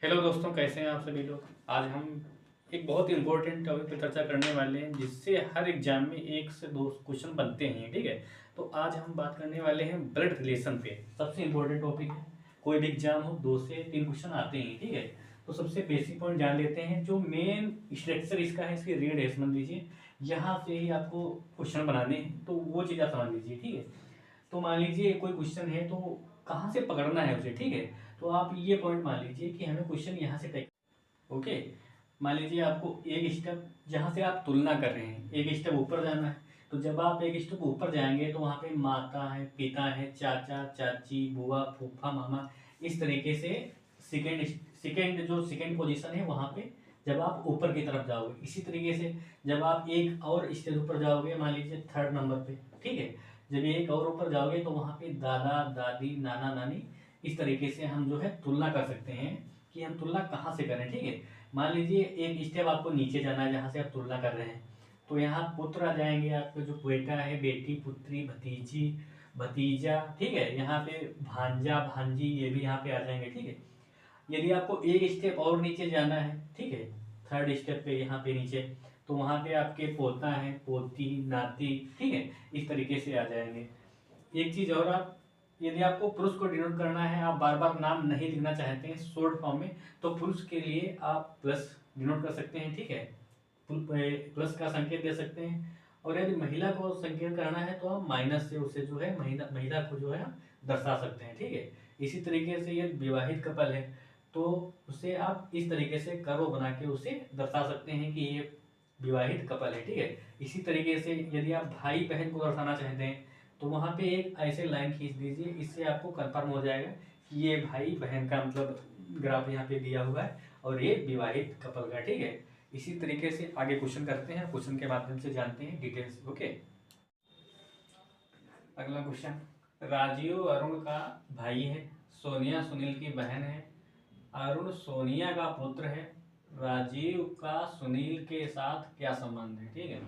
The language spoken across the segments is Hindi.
हेलो दोस्तों, कैसे हैं आप सभी लोग। आज हम एक बहुत ही इम्पोर्टेंट टॉपिक पर चर्चा करने वाले हैं जिससे हर एग्जाम में 1 से 2 क्वेश्चन बनते हैं। ठीक है, तो आज हम बात करने वाले हैं ब्लड रिलेशन पे। सबसे इम्पोर्टेंट टॉपिक है, कोई भी एग्जाम हो 2 से 3 क्वेश्चन आते हैं। ठीक है, तो सबसे बेसिक पॉइंट जान लेते हैं। जो मेन स्ट्रक्चर इसका है, इसकी रीड है, समझ लीजिए। यहाँ से ही आपको क्वेश्चन बनाने हैं, तो वो चीज़ आप समझ लीजिए। ठीक है, तो मान लीजिए कोई क्वेश्चन है तो कहाँ से पकड़ना है उसे। ठीक है, तो आप ये पॉइंट मान लीजिए कि हमें क्वेश्चन यहाँ से टेक। ओके, मान लीजिए आपको एक स्टेप जहाँ से आप तुलना कर रहे हैं, एक स्टेप ऊपर जाना है। तो जब आप एक स्टेप ऊपर जाएंगे तो वहाँ पे माता है, पिता है, चाचा चाची, बुआ, फूफा, मामा, इस तरीके से सेकेंड सेकेंड जो सेकेंड पोजीशन है वहाँ पे जब आप ऊपर की तरफ जाओगे। इसी तरीके से जब आप एक और स्टेज ऊपर जाओगे, मान लीजिए 3rd नंबर पे, ठीक है, जब एक और ऊपर जाओगे तो वहाँ पे दादा दादी, नाना नानी, इस तरीके से हम जो है तुलना कर सकते हैं कि हम तुलना कहाँ से करें। ठीक है, मान लीजिए एक स्टेप आपको नीचे जाना है जहाँ से आप तुलना कर रहे हैं, तो यहाँ पुत्र आ जाएंगे आपके, जो बेटा है, बेटी, पुत्री, भतीजी, भतीजा। ठीक है, यहाँ पे भांजा भांजी, ये भी यहाँ पे आ जाएंगे। ठीक है, यदि आपको एक स्टेप और नीचे जाना है, ठीक है, 3rd स्टेप पे यहाँ पे नीचे, तो वहाँ पे आपके पोता है, पोती, नाती, ठीक है, इस तरीके से आ जाएंगे। एक चीज़ और, आप यदि आपको पुरुष को डिनोट करना है, आप बार बार नाम नहीं लिखना चाहते हैं शॉर्ट फॉर्म में, तो पुरुष के लिए आप प्लस डिनोट कर सकते हैं। ठीक है, प्लस का संकेत दे सकते हैं। और यदि महिला को संकेत करना है तो आप माइनस से उसे जो है महिला महिला को जो है दर्शा सकते हैं। ठीक है, इसी तरीके से यदि विवाहित कपल है तो उसे आप इस तरीके से कर्व बना के उसे दर्शा सकते हैं कि ये विवाहित कपल है। ठीक है, इसी तरीके से यदि आप भाई बहन को दर्शाना चाहते हैं तो वहाँ पे एक ऐसे लाइन खींच दीजिए, इससे आपको कंफर्म हो जाएगा कि ये भाई बहन का मतलब ग्राफ यहाँ पे दिया हुआ है और ये विवाहित कपल का। ठीक है, इसी तरीके से आगे क्वेश्चन करते हैं, क्वेश्चन के माध्यम से जानते हैं डिटेल्स। ओके, अगला क्वेश्चन, राजीव अरुण का भाई है, सोनिया सुनील की बहन है, अरुण सोनिया का पुत्र है, राजीव का सुनील के साथ क्या संबंध है। ठीक है,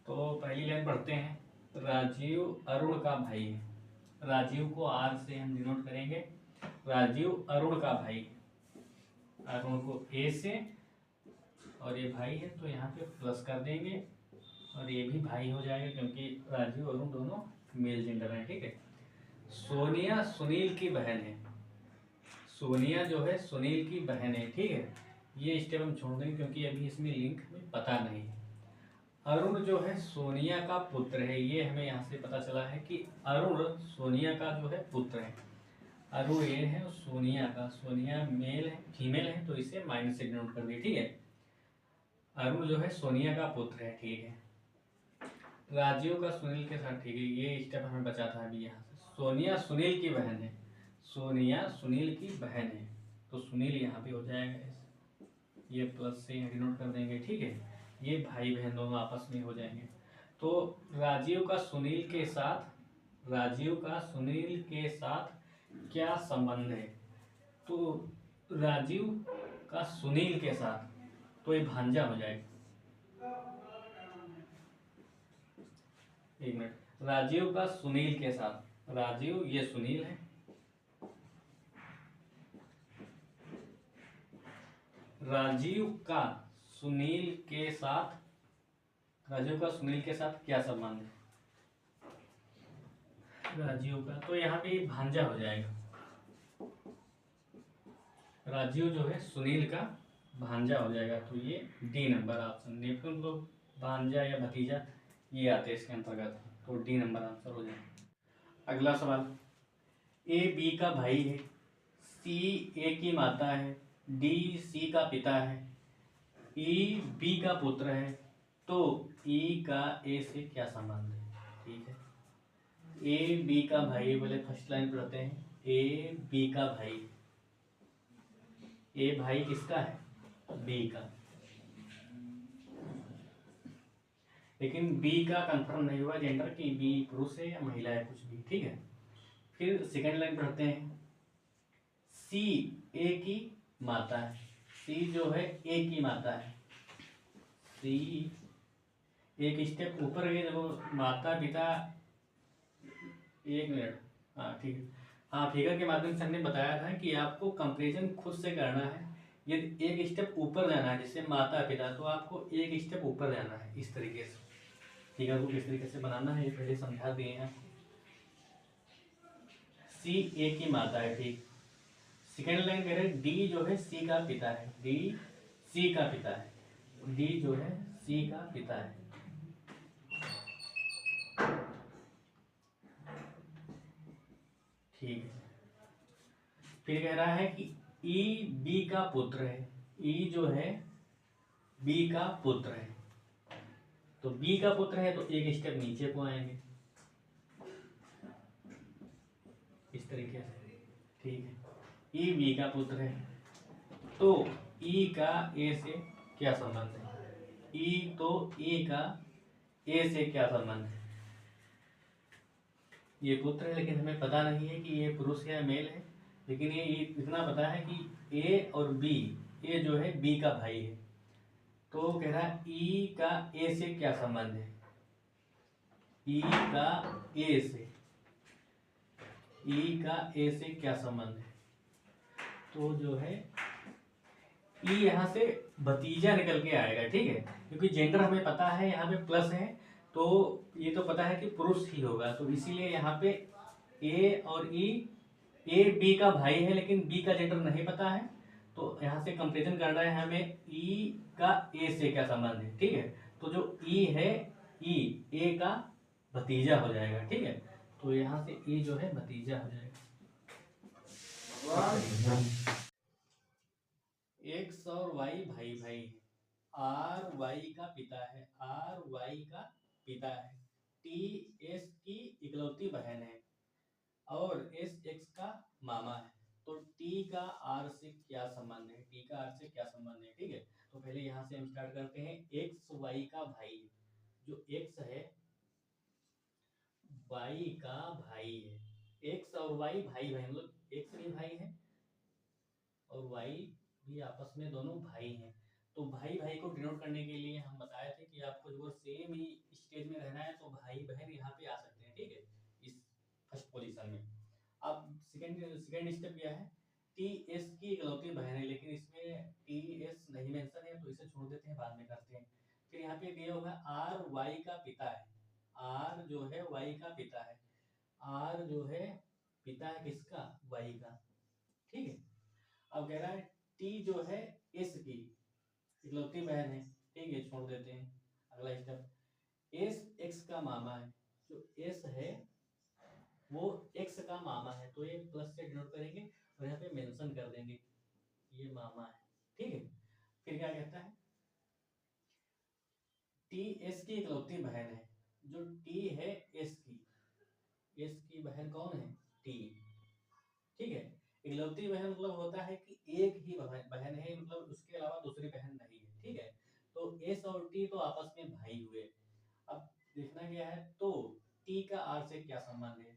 तो पहली लाइन पढ़ते हैं। राजीव अरुण का भाई है, राजीव को आर से हम डिनोट करेंगे। राजीव अरुण का भाई, अरुण को ए से, और ये भाई है तो यहाँ पे प्लस कर देंगे, और ये भी भाई हो जाएगा क्योंकि राजीव अरुण दोनों मेल जेंडर हैं। ठीक है, सोनिया सुनील की बहन है, सोनिया जो है सुनील की बहन है। ठीक है, ये स्टेप हम छोड़ देंगे क्योंकि अभी इसमें लिंक में पता नहीं है। अरुण जो है सोनिया का पुत्र है, ये हमें यहाँ से पता चला है कि अरुण सोनिया का जो है पुत्र है। अरुण ये है, सोनिया का, सोनिया मेल है, फीमेल है, तो इसे माइनस से डिनोट कर दिए। ठीक है, अरुण जो है सोनिया का पुत्र है। ठीक है, राजीव का सुनील के साथ, ठीक है, ये स्टेप हमें बचा था अभी। यहाँ से सोनिया सुनील की बहन है, सोनिया सुनील की बहन है, तो सुनील यहाँ पे हो जाएगा, ये प्लस से डिनोट कर देंगे। ठीक है, ये भाई बहन दोनों आपस में हो जाएंगे। तो राजीव का सुनील के साथ, राजीव का सुनील के साथ क्या संबंध है, तो राजीव का सुनील के साथ, तो ये भांजा हो जाएगा। एक मिनट, राजीव का सुनील के साथ, राजीव ये सुनील है, राजीव का सुनील के साथ, राजीव का सुनील के साथ क्या संबंध है राजीव का, तो यहाँ पे भांजा हो जाएगा। राजीव जो है सुनील का भांजा हो जाएगा, तो ये डी नंबर ऑप्शन। नेपन लोग भांजा या भतीजा ये आते हैं इसके अंतर्गत, तो डी नंबर आंसर हो जाएगा। अगला सवाल, ए बी का भाई है, सी ए की माता है, डी सी का पिता है, ई बी का पुत्र है, तो ई का ए से क्या संबंध है। ठीक है, ए बी का भाई, बोले फर्स्ट लाइन पढ़ते हैं, ए बी का भाई, ए भाई किसका है, बी का, लेकिन बी का कंफर्म नहीं हुआ जेंडर की, बी पुरुष है या महिला है, कुछ भी। ठीक है, फिर सेकेंड लाइन पढ़ते हैं, सी ए की माता है, सी जो है ए की माता है, सी एक स्टेप ऊपर गए जब माता पिता, एक मिनट, हाँ ठीक है, हाँ, फिगर के माध्यम से हमने बताया था कि आपको कंपेरिजन खुद से करना है। यदि एक स्टेप ऊपर जाना है जैसे माता पिता, तो आपको एक स्टेप ऊपर जाना है इस तरीके से। फिगर को किस तरीके से बनाना है ये पहले समझा दिए हैं। सी ए की माता है, ठीक। सेकेंड लाइन कह रहे हैं डी जो है सी का पिता है, डी सी का पिता है, डी जो है सी का पिता है। ठीक है। फिर कह रहा है कि ई बी का पुत्र है, ई जो है बी का पुत्र है, तो बी का पुत्र है तो एक स्टेप नीचे को आएंगे इस तरीके से, ठीक है। ई बी का पुत्र है तो ई का ए से क्या संबंध है, ई तो ई का ए से क्या संबंध है। ये पुत्र है लेकिन हमें पता नहीं है कि ये पुरुष या मेल है, लेकिन ये इतना पता है कि ए और बी, ए जो है बी का भाई है, तो कह रहा है ई का ए से क्या संबंध है, ई का ए से, ई का ए से क्या संबंध है। तो जो है ई यहाँ से भतीजा निकल के आएगा, ठीक है, क्योंकि जेंडर हमें पता है यहाँ पे प्लस है, तो ये तो पता है कि पुरुष ही होगा, तो इसीलिए यहाँ पे ए और ई, ए बी का भाई है लेकिन बी का जेंडर नहीं पता है, तो यहाँ से कंपेरिजन करना है हमें ई का ए से क्या संबंध है, ठीक है। तो जो ई है, ई ए का भतीजा हो जाएगा, ठीक है, तो यहाँ से ई जो है भतीजा हो जाएगा। एक्स और वाई भाई भाई है, आर वाई का पिता है, आर वाई का पिता है, टी एस की इकलौती बहन है और एस एक्स का मामा है, तो टी का आर से क्या संबंध है, टी का आर से क्या संबंध है, ठीक है। तो पहले यहाँ से हम स्टार्ट करते हैं। एक्स वाई का भाई है, जो एक्स है वाई का भाई है, एक्स और वाई भाई भाई मतलब एक्स भी भाई है और वाई भी आपस में दोनों भाई हैं। तो भाई भाई को डिनोट करने के लिए हम बताए थे कि आपको जो सेम ही स्टेज में रहना है तो भाई बहन यहाँ पे आ सकते हैं, ठीक है, इस फर्स्ट पोजीशन में। अब सेकंड स्टेप क्या है, टी एस की इकलौती बहन है, लेकिन इसमें टी एस नहीं मेंशन है तो इसे छोड़ देते हैं, बाद में करते हैं। फिर यहाँ पे दिया होगा आर वाई का पिता है, आर जो है वाई का पिता है, आर जो है पिता है किसका, वाई का, ठीक है। अब कह रहा है टी जो है एस की इकलौती बहन है, ठीक है, छोड़ देते हैं। अगला स्टेप एस एक्स का मामा है, जो एस है वो एक्स का मामा है, तो ये प्लस से डिनोट करेंगे और यहाँ पे मेंशन कर देंगे ये मामा है, ठीक है। फिर क्या कहता है टी एस की इकलौती बहन है, जो टी है एस की बहन कौन है, टी, ठीक है। इकलौती बहन मतलब होता है कि एक ही बहन है, मतलब उसके अलावा दूसरी बहन नहीं है, ठीक है। तो एस और टी तो आपस में भाई हुए। अब देखना क्या है, तो टी का आर से क्या संबंध है,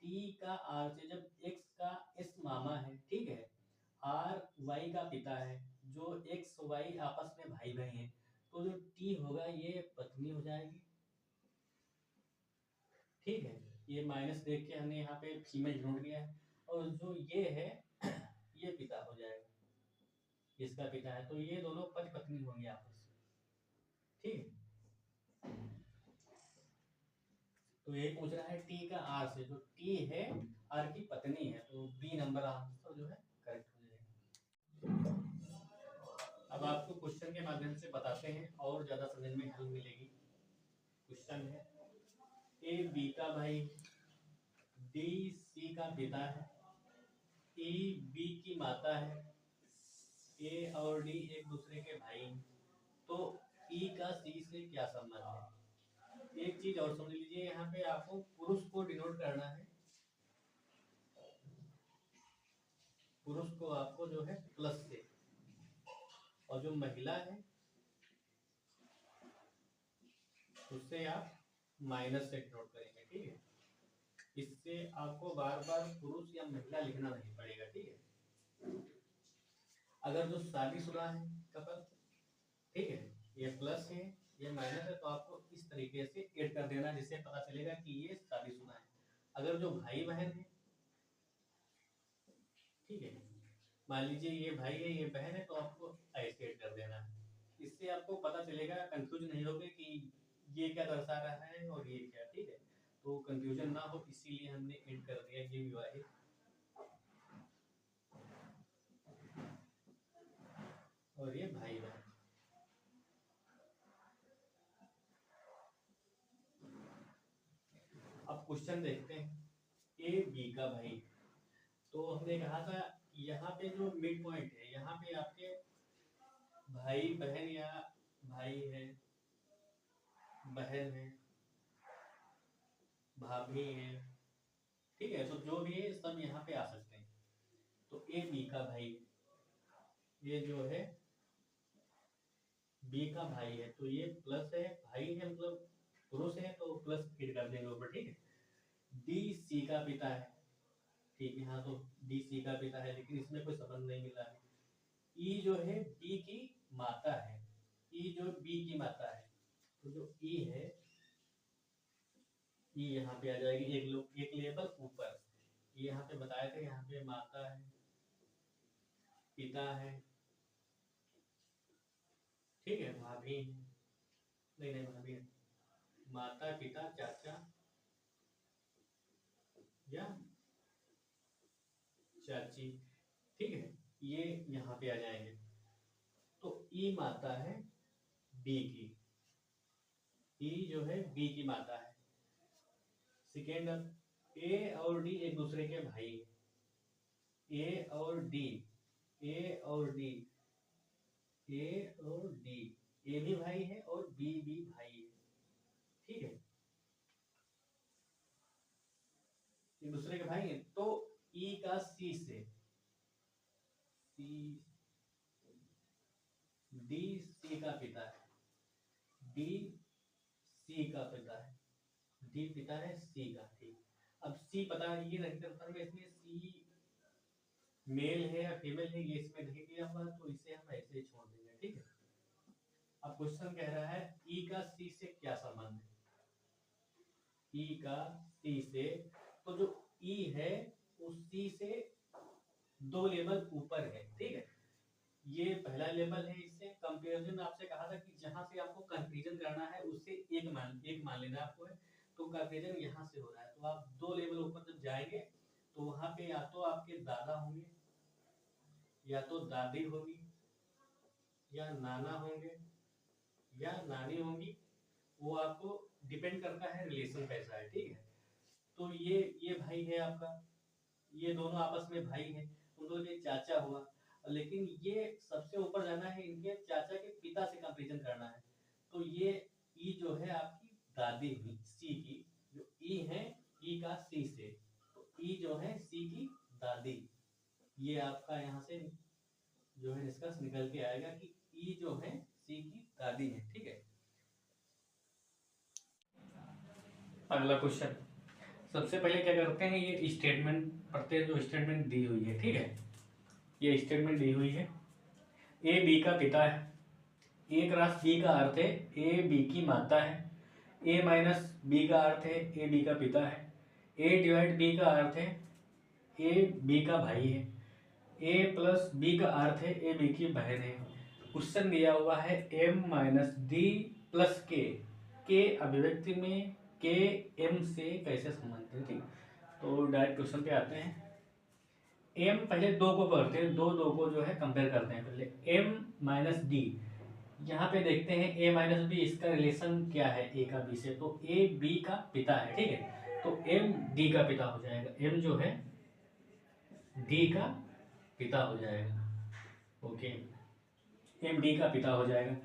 टी का आर से, जब एक्स का एस मामा है, ठीक है, आर वाई का पिता है, जो एक्स वाई आपस में भाई भाई हैं, तो जो टी होगा ये पत्नी हो जाएगी, ठीक है। ये माइनस देख के हमने यहाँ पे फीमेल ढूंढ लिया है, और जो ये है ये पिता हो जाएगा, इसका पिता है, तो ये दोनों पति पत्नी होंगे आपस में, ठीक है। तो ये पूछ रहा है टी का आर से, जो टी है आर की पत्नी है, तो बी नंबर आंसर जो है करेक्ट हो जाएगा। अब आपको क्वेश्चन के माध्यम से बताते हैं और ज्यादा समझ में हेल्प मिलेगी। क्वेश्चन है ए बी का भाई, डी सी का पिता है, ई बी की माता है, ए और डी एक दूसरे के भाई हैं, तो ई का सी से क्या संबंध है। एक चीज और समझ लीजिए, यहाँ पे आपको पुरुष को डिनोट करना है, पुरुष को आपको जो है प्लस से, और जो महिला है उससे आप माइनस से डिनोट करेंगे, ठीक है। इससे आपको बार बार पुरुष या महिला लिखना नहीं पड़ेगा, ठीक है। अगर जो शादीशुदा है कपल, ठीक है, ये प्लस है ये माइनस है, तो आपको इस तरीके से ऐड कर देना जिससे पता चलेगा कि ये शादीशुदा है। अगर जो भाई बहन है ठीक है। मान लीजिए ये भाई है ये बहन है, तो आपको ऐसे ऐड कर देना है। इससे आपको पता चलेगा, कंफ्यूज नहीं होगे कि ये क्या दर्शा रहा है और ये क्या। ठीक है, तो कंफ्यूजन ना हो इसीलिए हमने ऐड कर दिया ये विवाहित और ये भाई बहन। अब क्वेश्चन देखते हैं। ए बी का भाई, तो हमने कहा था यहाँ पे जो मिड पॉइंट है यहाँ पे आपके भाई बहन या भाई है, बहन है, भाभी है। ठीक है, तो जो भी है सब यहाँ पे आ सकते हैं। तो ए बी का भाई, ये जो है बी का भाई है, तो ये प्लस है, भाई है मतलब पुरुष है तो प्लस फिर कर देंगे ऊपर। ठीक है। डी सी का पिता है। ठीक है, हाँ तो डी सी का पिता है, लेकिन इसमें कोई संबंध नहीं मिला है। ई जो है बी की माता है, ई जो बी की माता है, तो जो ई है ई यहाँ पे आ जाएगी एक लेवल ऊपर। ये यहाँ पे बताए थे, यहाँ पे माता है, पिता है, ठीक है, भाभी है, नहीं भाभी है, माता पिता चाचा या चाची। ठीक है, ये यहाँ पे आ जाएंगे। तो ई माता है बी की, ई जो है बी की माता है। सेकेंड, ए और डी एक दूसरे के भाई है। ए और डी, ए और डी, ए और डी, ए भी भाई है और बी भी भाई है। ठीक है, एक दूसरे के भाई है। तो ई का सी से, सी, डी सी का पिता है, डी सी का पिता है, डी पिता है सी का। ठीक, अब सी पता ये नहीं करता है इसमें सी मेल है या फीमेल है, ये इसमें नहीं दिया हुआ, तो इसे हम ऐसे ही छोड़ देंगे। ठीक है। अब क्वेश्चन कह रहा है ई का सी से क्या संबंध है। ई का सी से, तो जो ई है उस सी से दो लेवल ऊपर है। ठीक है, ये पहला लेवल है। इससे कंपैरिजन आपसे कहा था कि जहां से आपको कंपैरिजन करना है उससे एक मान लेना आपको है। तो कंपैरिजन यहाँ से हो रहा है, तो आप दो लेवल ऊपर जब जाएंगे तो वहां पे या तो आपके दादा होंगे या तो दादी होगी या नाना होंगे या नानी होंगी। वो आपको डिपेंड करता है रिलेशन कैसा है। ठीक है, तो ये भाई है आपका, ये दोनों आपस में भाई हैं, उन दोनों के चाचा हुआ। लेकिन ये सबसे ऊपर जाना है, इनके चाचा के पिता से कंपैरिजन करना है। तो ये ई जो है आपकी दादी हुई सी की, जो ई है ई का सी से, तो ई जो है सी की दादी। ये आपका यहाँ से जो है निष्कर्ष निकल के आएगा कि ई जो है सी की दादी है। ठीक है। अगला क्वेश्चन, सबसे पहले क्या करते हैं, ये स्टेटमेंट पढ़ते हैं जो स्टेटमेंट दी हुई है। ठीक है, ये स्टेटमेंट दी हुई है। ए बी का पिता है, ए क्रॉस बी का अर्थ है ए बी की माता है, ए माइनस बी का अर्थ है ए बी का पिता है, ए डिवाइड बी का अर्थ है ए बी का भाई है, ए प्लस बी का अर्थ है ए बी की बहन है। क्वेश्चन दिया हुआ है एम माइनस डी प्लस के अभिव्यक्ति में के एम से कैसे संबंधित है। ठीक, तो डायरेक्ट क्वेश्चन पे आते हैं। एम पहले दो को पढ़ते हैं, दो को जो है कंपेयर करते हैं। पहले एम माइनस डी, यहाँ पे देखते हैं ए माइनस बी, इसका रिलेशन क्या है ए का बी से, तो ए बी का पिता है। ठीक है, तो एम डी का पिता हो जाएगा, एम जो है डी का पिता हो जाएगा। ओके, एम डी का पिता हो जाएगा।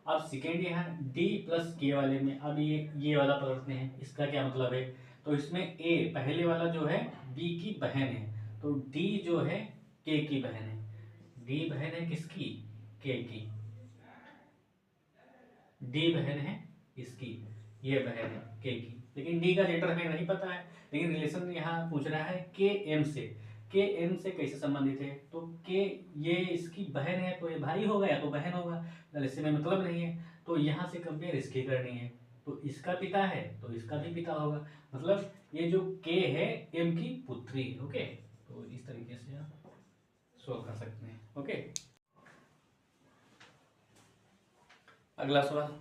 अब सेकेंड यहाँ डी प्लस के वाले में, अब ये वाला पकड़ते हैं, इसका क्या मतलब है। तो इसमें ए पहले वाला जो है बी की बहन है, तो डी जो है के की बहन है। डी बहन है किसकी, के की, डी बहन है इसकी, ये बहन है के की। लेकिन डी का जेंडर हमें नहीं पता है, लेकिन रिलेशन यहाँ पूछ रहा है के एम से, के एम से कैसे संबंधित है। तो के ये इसकी बहन है तो ये भाई होगा या तो बहन होगा, रिलेशन में मतलब नहीं है। तो यहाँ से कंपेयर इसकी करनी है, तो इसका पिता है तो इसका भी पिता होगा, मतलब ये जो के है एम की पुत्री है। ओके, तो इस तरीके से आप सोल्व कर सकते हैं। ओके, अगला सवाल।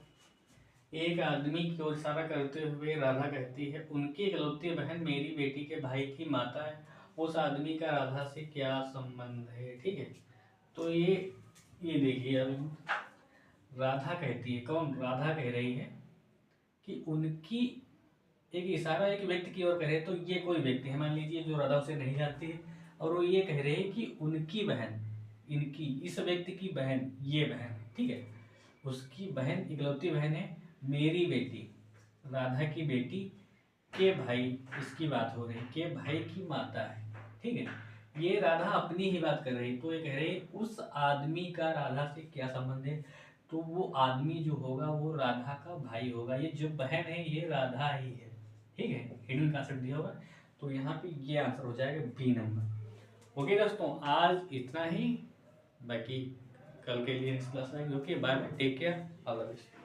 एक आदमी की ओर इशारा करते हुए राधा कहती है, उनकी इकलौती बहन मेरी बेटी के भाई की माता है। उस आदमी का राधा से क्या संबंध है? ठीक है, तो ये देखिए, अब राधा कहती है, कौन राधा कह रही है कि उनकी, एक इशारा एक व्यक्ति की ओर करे, तो ये कोई व्यक्ति है मान लीजिए जो राधा उसे नहीं जानती है, और वो ये कह रहे हैं कि उनकी बहन, इनकी, इस व्यक्ति की बहन, ये बहन है, ठीक है, उसकी बहन, इकलौती बहन है मेरी बेटी, राधा की बेटी के भाई, इसकी बात हो रही, के भाई की माता है, ठीक है। ये राधा अपनी ही बात कर रही, तो ये कह रही उस आदमी का राधा से क्या संबंध है? तो वो आदमी जो होगा वो राधा का भाई होगा, ये जो बहन है ये राधा ही है, ठीक है, हिडन कॉन्सेप्ट दिया होगा, तो यहाँ पे ये आंसर हो जाएगा बी नंबर। ओके दोस्तों, आज इतना ही, बाकी कल के लिए नेक्स्ट क्लास आएगी। Okay, bye bye, take care, all the best.